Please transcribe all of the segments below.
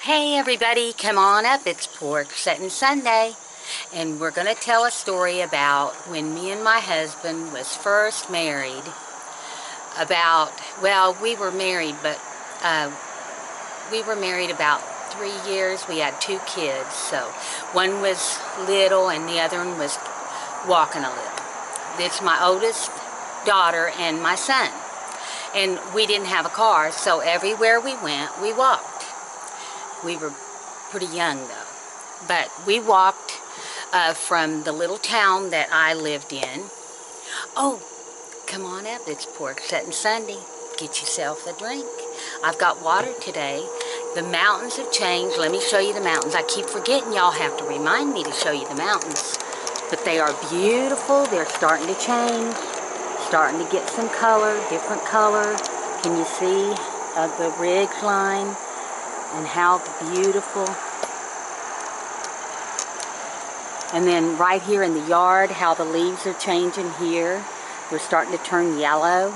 Hey everybody, come on up. It's Porch Settin Sunday, and we're going to tell a story about when me and my husband was first married. We were married, but we were married about 3 years. We had 2 kids, so one was little and the other one was walking a little. It's my oldest daughter and my son, and we didn't have a car, so everywhere we went, we walked. We were pretty young though, but we walked from the little town that I lived in. Oh, come on up, it's Porch Settin Sunday. Get yourself a drink. I've got water today. The mountains have changed. Let me show you the mountains. I keep forgetting y'all have to remind me to show you the mountains. But they are beautiful. They're starting to change. Starting to get some color, different color. Can you see the ridge line? And how beautiful. And then right here in the yard, how the leaves are changing here. They're starting to turn yellow.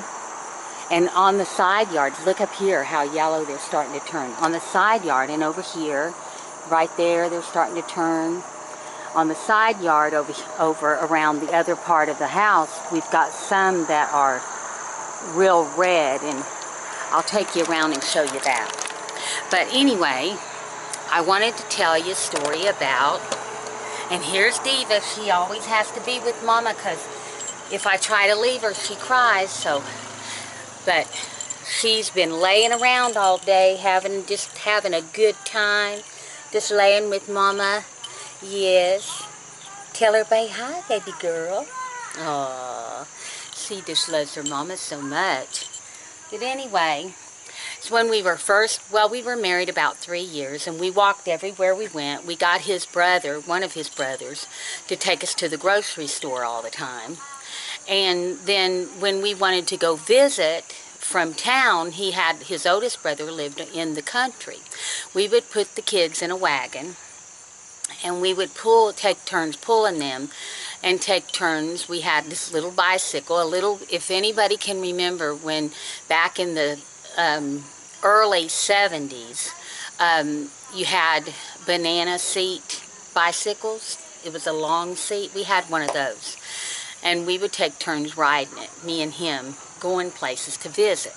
And on the side yards, look up here how yellow they're starting to turn. On the side yard and over here, right there, they're starting to turn. On the side yard over around the other part of the house, we've got some that are real red, and I'll take you around and show you that. But anyway, I wanted to tell you a story about, and here's Diva. She always has to be with Mama, because if I try to leave her, she cries. But she's been laying around all day, just having a good time, just laying with Mama. Yes. Tell her, "Say hi, baby girl." Aww, she just loves her Mama so much. But anyway, so when we were married about 3 years, and we walked everywhere we went. We got his brother, one of his brothers, to take us to the grocery store all the time. And then when we wanted to go visit from town, his oldest brother lived in the country. We would put the kids in a wagon, and we would take turns pulling them, and take turns. We had this little bicycle, if anybody can remember when back in the early 70s, you had banana seat bicycles. It was a long seat. We had one of those. And we would take turns riding it, me and him, going places to visit.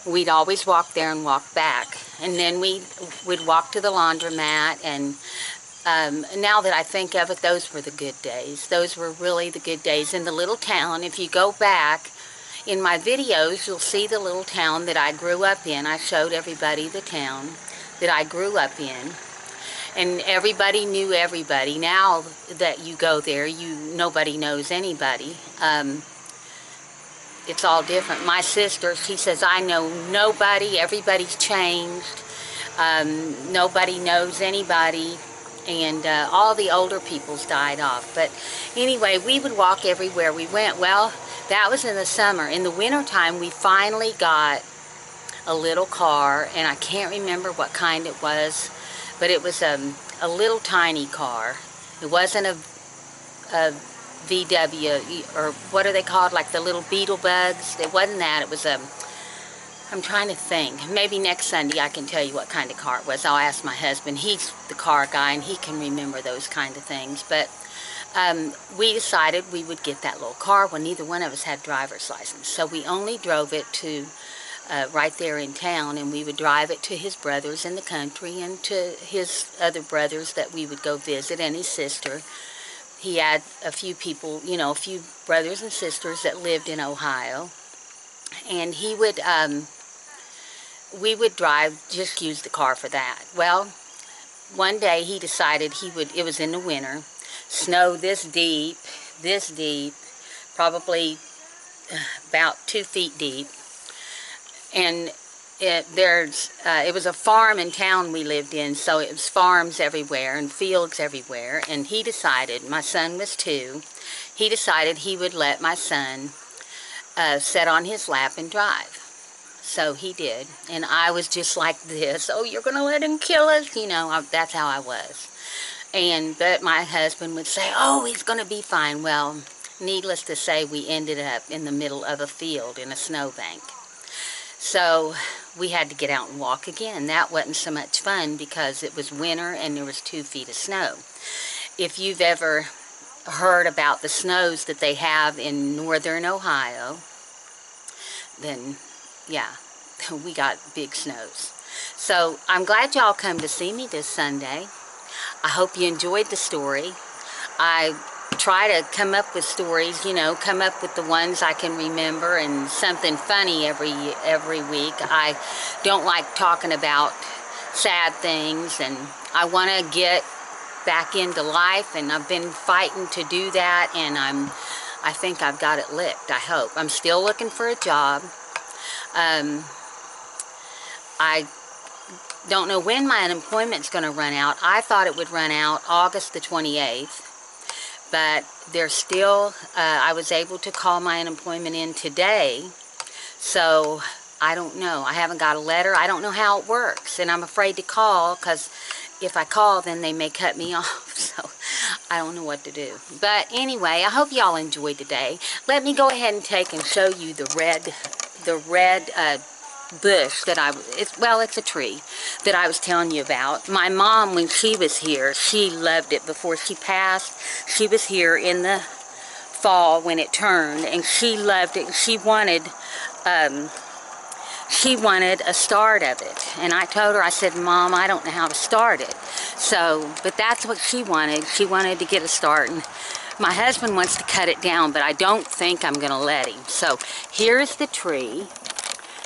We'd always walk there and walk back. And then we would walk to the laundromat, and now that I think of it, those were the good days. Those were really the good days in the little town. If you go back in my videos, you'll see the little town that I grew up in. I showed everybody the town that I grew up in. And everybody knew everybody. Now that you go there, nobody knows anybody. It's all different. My sister, she says, "I know nobody. Everybody's changed. Nobody knows anybody." And all the older people's died off. But anyway, we would walk everywhere we went. Well, that was in the summer. In the wintertime, we finally got a little car, and I can't remember what kind it was, but it was a little tiny car. It wasn't a VW, or what are they called, like the little beetle bugs? It wasn't that. It was I'm trying to think. Maybe next Sunday I can tell you what kind of car it was. I'll ask my husband. He's the car guy, and he can remember those kind of things. But we decided we would get that little car. Well, neither one of us had driver's license, so we only drove it to right there in town, and we would drive it to his brothers in the country and to his other brothers that we would go visit, and his sister. He had a few people, a few brothers and sisters that lived in Ohio, and we would just use the car for that. Well, one day he decided it was in the winter, snow this deep, probably about 2 feet deep. And it was a farm in town we lived in, so it was farms everywhere and fields everywhere. And he decided, my son was 2, he decided he would let my son sit on his lap and drive. So he did, and I was just like this. "Oh, you're going to let him kill us?" That's how I was. But my husband would say, "Oh, he's going to be fine." Well, needless to say, we ended up in the middle of a field in a snowbank. So we had to get out and walk again. That wasn't so much fun because it was winter and there was 2 feet of snow. If you've ever heard about the snows that they have in northern Ohio, then yeah, we got big snows. So I'm glad y'all come to see me this Sunday. I hope you enjoyed the story. I try to come up with stories, you know, come up with the ones I can remember and something funny every week. I don't like talking about sad things, and I want to get back into life, and I've been fighting to do that, and I think I've got it licked, I hope. I'm still looking for a job. I don't know when my unemployment's going to run out. I thought it would run out August the 28th, but there's still, I was able to call my unemployment in today, so I don't know. I haven't got a letter. I don't know how it works, and I'm afraid to call because if I call, then they may cut me off, so I don't know what to do. But anyway, I hope y'all enjoyed today. Let me go ahead and take and show you the red bush that it's a tree that I was telling you about. My mom, when she was here, she loved it. Before she passed, she was here in the fall when it turned, and she loved it. She wanted a start of it, and I told her, I said, Mom, I don't know how to start it. So, but that's what she wanted. She wanted to get a start, and my husband wants to cut it down, but I don't think I'm going to let him. So here's the tree.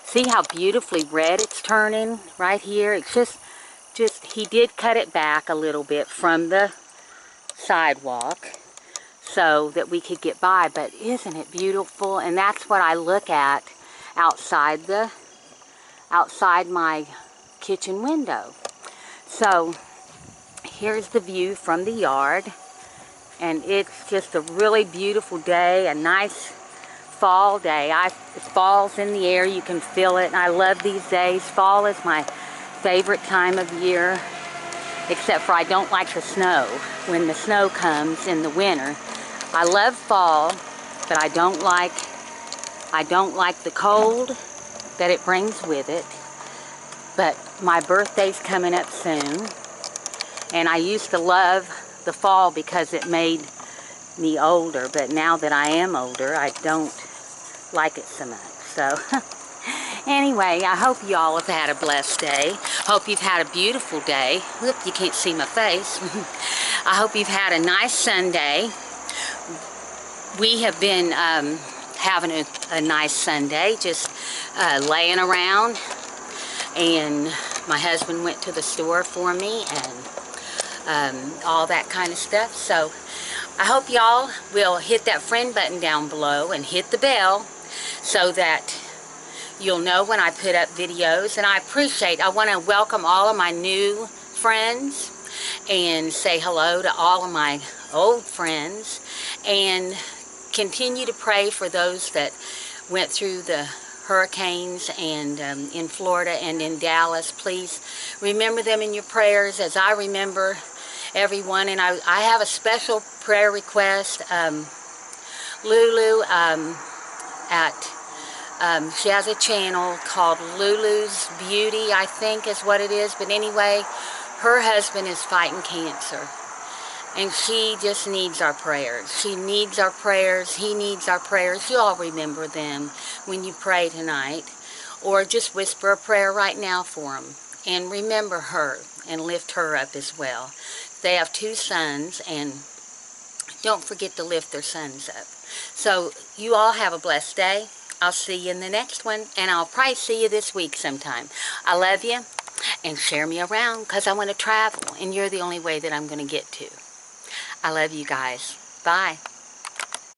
See how beautifully red it's turning right here? It's just he did cut it back a little bit from the sidewalk so that we could get by, but isn't it beautiful? And that's what I look at outside my kitchen window. So here's the view from the yard, and it's just a really beautiful day, a nice fall day. Fall's in the air, you can feel it, and I love these days. Fall is my favorite time of year, except for I don't like the snow. When the snow comes in the winter, I love fall, but I don't like the cold that it brings with it. But my birthday's coming up soon, and I used to love the fall because it made me older, but now that I am older, I don't like it so much. So anyway, I hope y'all have had a blessed day. Hope you've had a beautiful day. Whoop, you can't see my face. I hope you've had a nice Sunday. We have been having a nice Sunday, just laying around, and my husband went to the store for me and all that kind of stuff. So I hope y'all will hit that friend button down below and hit the bell so that you'll know when I put up videos. And I want to welcome all of my new friends and say hello to all of my old friends, and continue to pray for those that went through the hurricanes and in Florida and in Dallas. Please remember them in your prayers as I remember everyone. And I have a special prayer request. Lulu she has a channel called Lulu's Beauty, I think is what it is. But anyway, her husband is fighting cancer, and she just needs our prayers. She needs our prayers. He needs our prayers. You all remember them when you pray tonight, or just whisper a prayer right now for him. And remember her and lift her up as well. They have 2 sons, and don't forget to lift their sons up. So you all have a blessed day. I'll see you in the next one, and I'll probably see you this week sometime. I love you, and share me around because I want to travel, and you're the only way that I'm going to get to. I love you guys. Bye.